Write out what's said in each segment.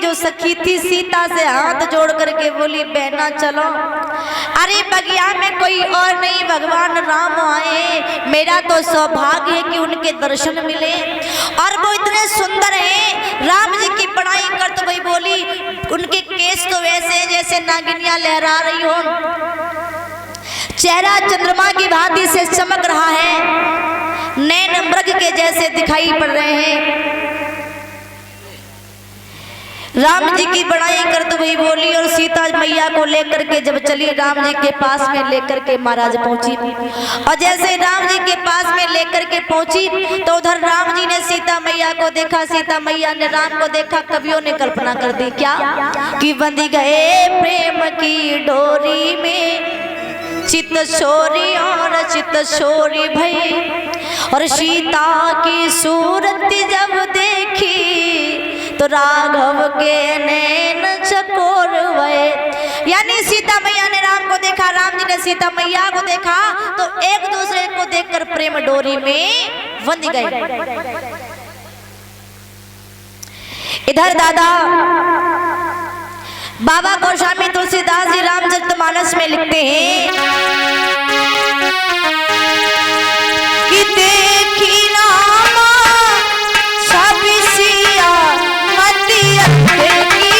जो सखी थी सीता से हाथ जोड़ करके बोली बहना चलो, अरे बगिया में कोई और नहीं भगवान राम आए, मेरा तो सौभाग्य है कि उनके दर्शन मिले और वो इतने सुंदर हैं। राम जी की बड़ाई करते हुए बोली उनके केस तो वैसे जैसे नागिनियां लहरा रही हो, चेहरा चंद्रमा की भांति से चमक रहा है, नैन मृग के जैसे दिखाई पड़ रहे हैं। राम जी की बड़ाई करते हुए बोली और सीता मैया को लेकर के जब चली राम जी के पास में लेकर के महाराज पहुंची और जैसे राम जी के पास में लेकर के पहुंची तो उधर राम जी ने सीता मैया को देखा, सीता मैया ने राम को देखा। कवियों ने कल्पना कर दी क्या कि बंध गए प्रेम की डोरी में चित छोरी और चित छोरी भई, और सीता की सूरत जब देखी तो राघव के नैन चकोर हुए। यानी सीता मैया ने राम को देखा, राम जी ने सीता मैया को देखा तो एक दूसरे को देखकर प्रेम डोरी में बंध गए। इधर दादा बाबा गोस्वामी तुलसीदास जी रामचरितमानस में लिखते हैं कि देखी रामा सब सिया मति अटकी,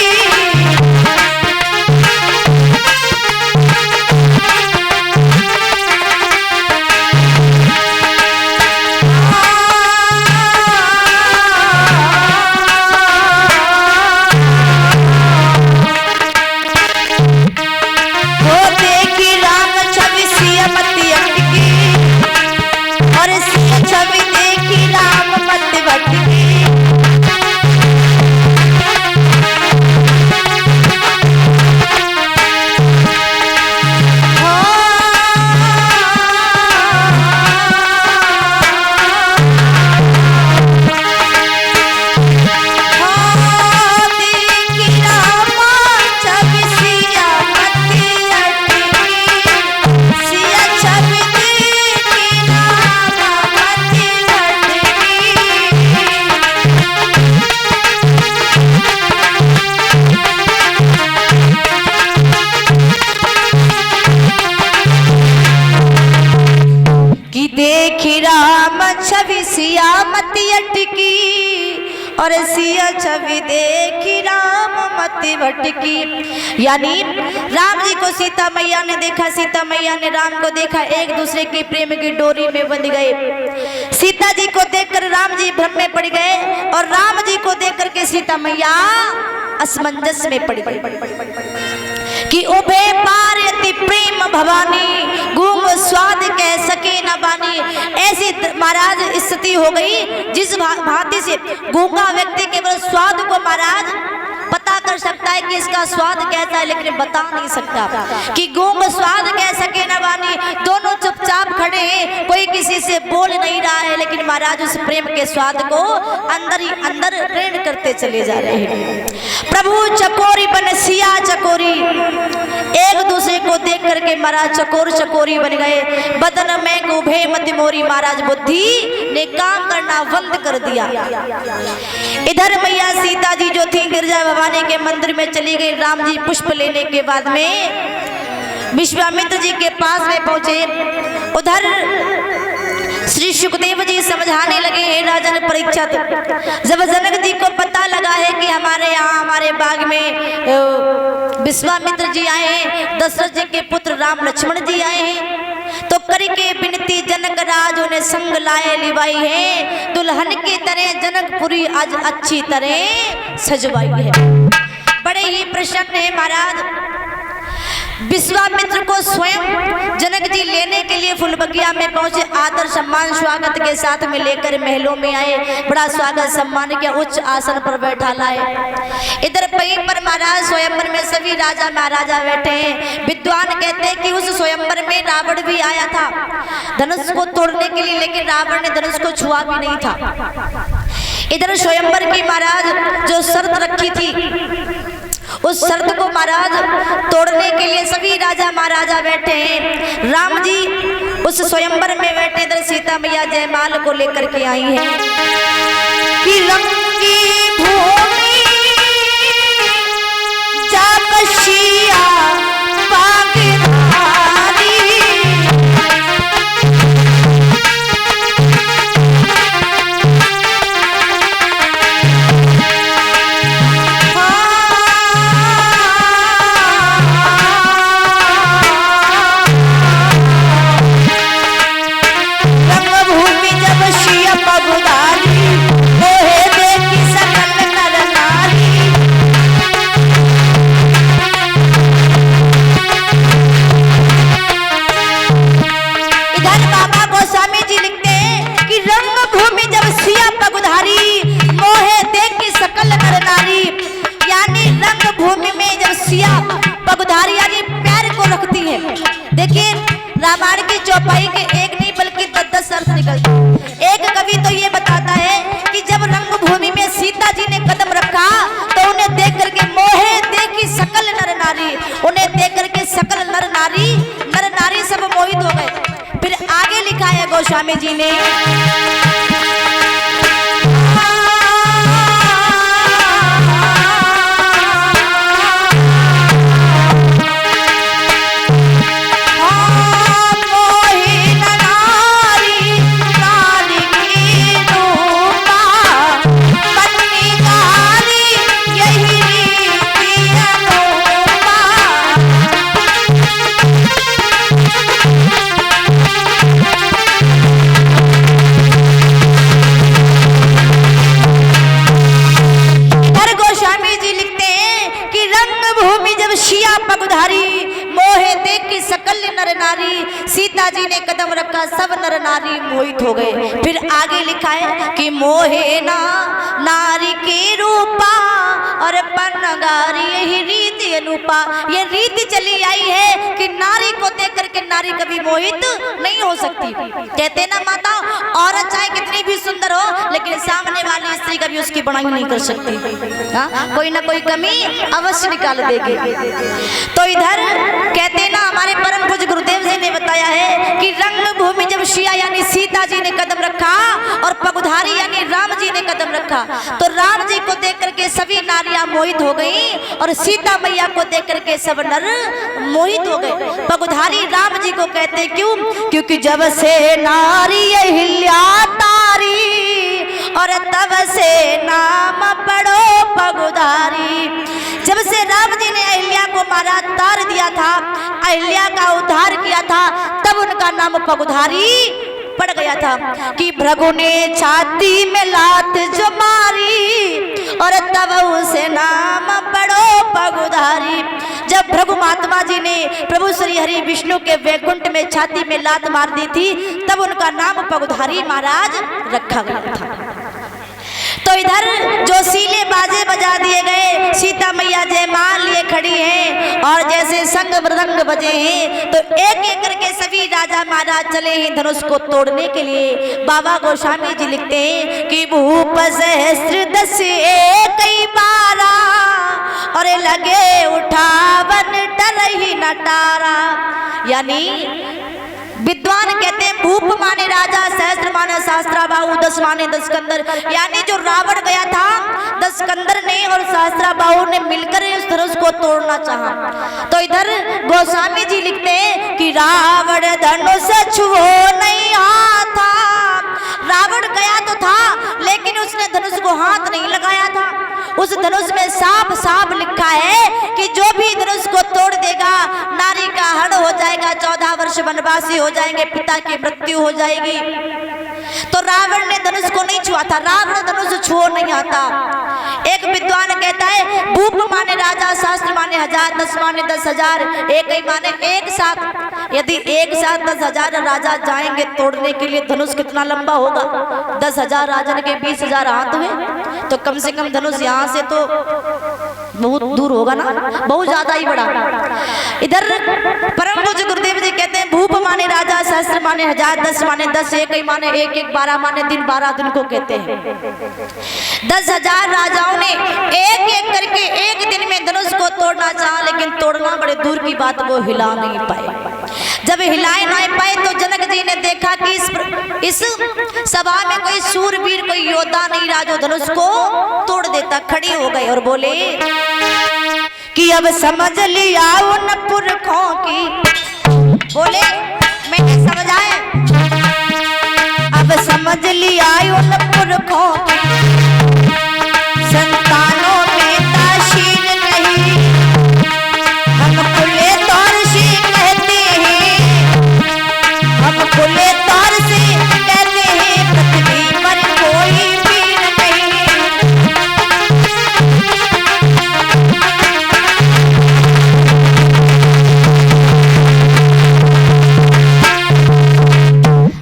छवि सिया मति अटकी और सिया छवि देखी राम मति भटकी। यानी राम जी को सीता मैया ने देखा, सीता मैया ने राम को देखा, एक दूसरे के प्रेम की डोरी में बंध गए। सीता जी को देखकर राम जी भ्रम में पड़ गए और राम जी को देख करके सीता मैया असमंजस में पड़ गई कि उभे पार यति प्रेम भवानी, गूंग स्वाद कह सके न बानी। ऐसी महाराज स्थिति हो गई जिस भांति से गूंगा व्यक्ति केवल स्वाद को महाराज पता कर सकता है कि इसका स्वाद कैसा है, लेकिन बता नहीं सकता कि गूंग स्वाद कह सके न बानी। दोनों चुपचाप खड़े हैं, कोई किसी से बोल नहीं रहा है, लेकिन महाराज उस प्रेम के स्वाद को अंदर ही अंदर ग्रहण करते चले जा रहे हैं। प्रभु चकोरी बन सिया चकोरी, एक दूसरे को देख करके महाराज चकोर चकोरी बन गए। बदन में गुभे मति मोरी, महाराज बुद्धि ने काम करना बंद कर दिया। इधर मैया सीता जी जो थी गिरजा भवानी के मंदिर में चली गई। राम जी पुष्प लेने के बाद में विश्वामित्र जी के पास में पहुंचे। उधर श्री सुखदेव जी समझाने लगे, हे राजन परीक्षित, जब जनक जी को पता लगा है कि हमारे यहाँ हमारे बाग में विश्वामित्र जी आए हैं, दशरथ जी के पुत्र राम लक्ष्मण जी आए हैं, तो करके विनती जनक राज उन्हें संग लाए लिवाई है, दुल्हन की तरह जनकपुरी आज अच्छी तरह सजवाई है। बड़े ही प्रसन्न है महाराज। विश्वामित्र को स्वयं जनक जी लेने के लिए फुलबगिया में पहुंचे। आदर सम्मान स्वागत के साथ में लेकर महलों में आए, बड़ा स्वागत सम्मान किया, उच्च आसन पर बैठा लाए। इधर पई पर महाराज स्वयंवर में सभी राजा महाराजा बैठे हैं। विद्वान कहते हैं कि उस स्वयंवर में रावण भी आया था धनुष को तोड़ने के लिए, लेकिन रावण ने धनुष को छुआ भी नहीं था। इधर स्वयंवर की महाराज जो शर्त रखी थी उस शर्त को महाराज तोड़ने के लिए सभी राजा महाराजा बैठे हैं। राम जी उस स्वयंवर में बैठे, इधर सीता मैया जयमाल को लेकर के आई है कि रंग की भूमि सिया पगधारी यानी पैर को रखती है। देखिए रामायण की चौपाई के एक नहीं बल्कि 10-10 अर्थ निकलते। एक कवि तो ये बताता है कि जब रंगभूमि में सीता जी ने कदम रखा तो उन्हें देख करके मोहे देखी सकल नर नारी, उन्हें देख करके सकल नर नारी सब मोहित हो गए। फिर आगे लिखा है गोस्वामी जी ने, मोहे देखी सकल नर नारी, सीता जी ने कदम रखा सब नर नारी मोहित हो गए। फिर आगे लिखा है कि मोहे ना नारी के रूपा और पन्नगारी यही रीति अनुपा। ये रीति चली आई है कि नारी को देख करके नारी कभी मोहित नहीं हो सकती। कहते ना माता, औरत चाहे कितनी भी सुंदर हो लेकिन सामने वाली स्त्री कभी उसकी बड़ाई नहीं कर सकती। हाँ, कोई ना कोई कमी अवश्य निकाल देगी। तो इधर कहते ना हमारे परम पूज्य गुरुदेव जी ने बताया है कि रंगभूमि जब सिया यानी सीता जी ने कदम रखा और पगधारी यानी राम जी ने कदम रखा तो राम जी को देख करके सभी नारियां मोहित हो गई और सीता मैया को देख करके सब नर मोहित हो गए। पगधारी राम जी को कहते क्यों? क्योंकि जब से नारी अहिल्या तारी और तब से नाम पढ़ो पगधारी। जब से राम जी ने अहिल्या को मारा, तार दिया था, अहिल्या का उद्धार किया था, तब उनका नाम पगधारी पड़ गया था। कि भृगु ने छाती में लात जो मारी और तब उसे नाम पढ़ो पगधारी। जब भृगु महात्मा जी ने प्रभु श्री हरि विष्णु के वैकुंठ में छाती में लात मार दी थी तब उनका नाम पगधारी महाराज रखा गया था। तो इधर जो सीले बाजे बजा दिए गए, सीता मैया जयमाल लिए खड़ी हैं और जैसे संग मृदंग बजे हैं तो एक एक करके सभी राजा महाराज चले हैं धनुष को तोड़ने के लिए। बाबा गोस्वामी जी लिखते हैं कि भूप सहस्त्र 10 कई बारा और लगे उठावन डरहि न टारा। यानी विद्वान कहते हैं भूप माने राजा, सहस्त्र माने सहस्त्राबाहु, 10 माने 10 कंदर। यानी जो रावण गया था 10 कंदर ने और सहस्त्राबाहु ने मिलकर उस धनुष को तोड़ना चाहा। तो इधर गोस्वामी जी लिखते हैं कि रावण धनुष छुओ नहीं आता। रावण गया तो था लेकिन उसने धनुष को हाथ नहीं लगाया था। उस धनुष में साफ साफ लिखा है कि जो भी धनुष को तोड़ देगा नारी का हरण हो जाएगा, 14 वर्ष वनवासी हो जाएंगे, पिता की मृत्यु हो जाएगी। तो रावण ने धनुष को नहीं छुआ था, रावण धनुष छुओ नहीं आता। एक विद्वान कहता है भूप माने राजा, सहस्त्र माने 1000, 10 माने 10,000, एक ही माने एक साथ। यदि एक साथ 10,000 राजा जाएंगे तोड़ने के लिए धनुष कितना लंबा होगा? 10,000 राजन के 20,000 हाथ हुए तो कम से कम धनुष यहाँ से तो बहुत दूर होगा ना, बहुत ज्यादा ही बड़ा। इधर परम पूज्य गुरुदेव जी कहते हैं भूप माने राजा, सहस्त्र माने 1000, 10 माने 10, एक ही माने एक, 12 माने दिन, 12 दिन को कहते हैं। 10,000 राजाओं ने एक एक करके एक दिन में धनुष को तोड़ना चाहा लेकिन तोड़ना बड़े दूर की बात, वो हिला नहीं पाए। जब हिलाए नहीं पाए तो जनक जी ने देखा कि इस सभा में कोई सूरवीर, कोई योद्धा नहीं रहा जो धनुष को तोड़ देता। खड़ी हो गए और बोले कि अब समझ लिया उन पुरखों की। बोले मैंने समझ आए, अब समझ लिया उन पुरखों की, संतानों में ताशीर नहीं, हम खुले तौर से कहते हैं, हम खुले तौर से कहते हैं पृथ्वी पर कोई वीर नहीं।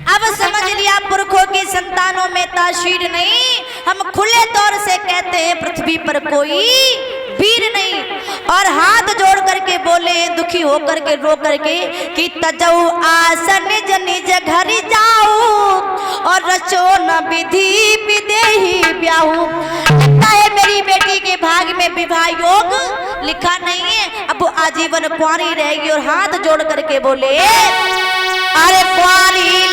अब समझ लिया पुरखों की संतानों में ताशीर नहीं, हम खुले तौर से कहते हैं पृथ्वी पर कोई वीर नहीं। और हाथ जोड़ करके बोले, दुखी होकर के रो करके कि तजऊ आसन निज घर जाऊ और रचो न विधि विदेही ब्याहू। लगता है मेरी बेटी के भाग में विवाह योग लिखा नहीं है, अब वो आजीवन कुंवारी रहेगी। और हाथ जोड़ करके बोले, अरे कुंवारी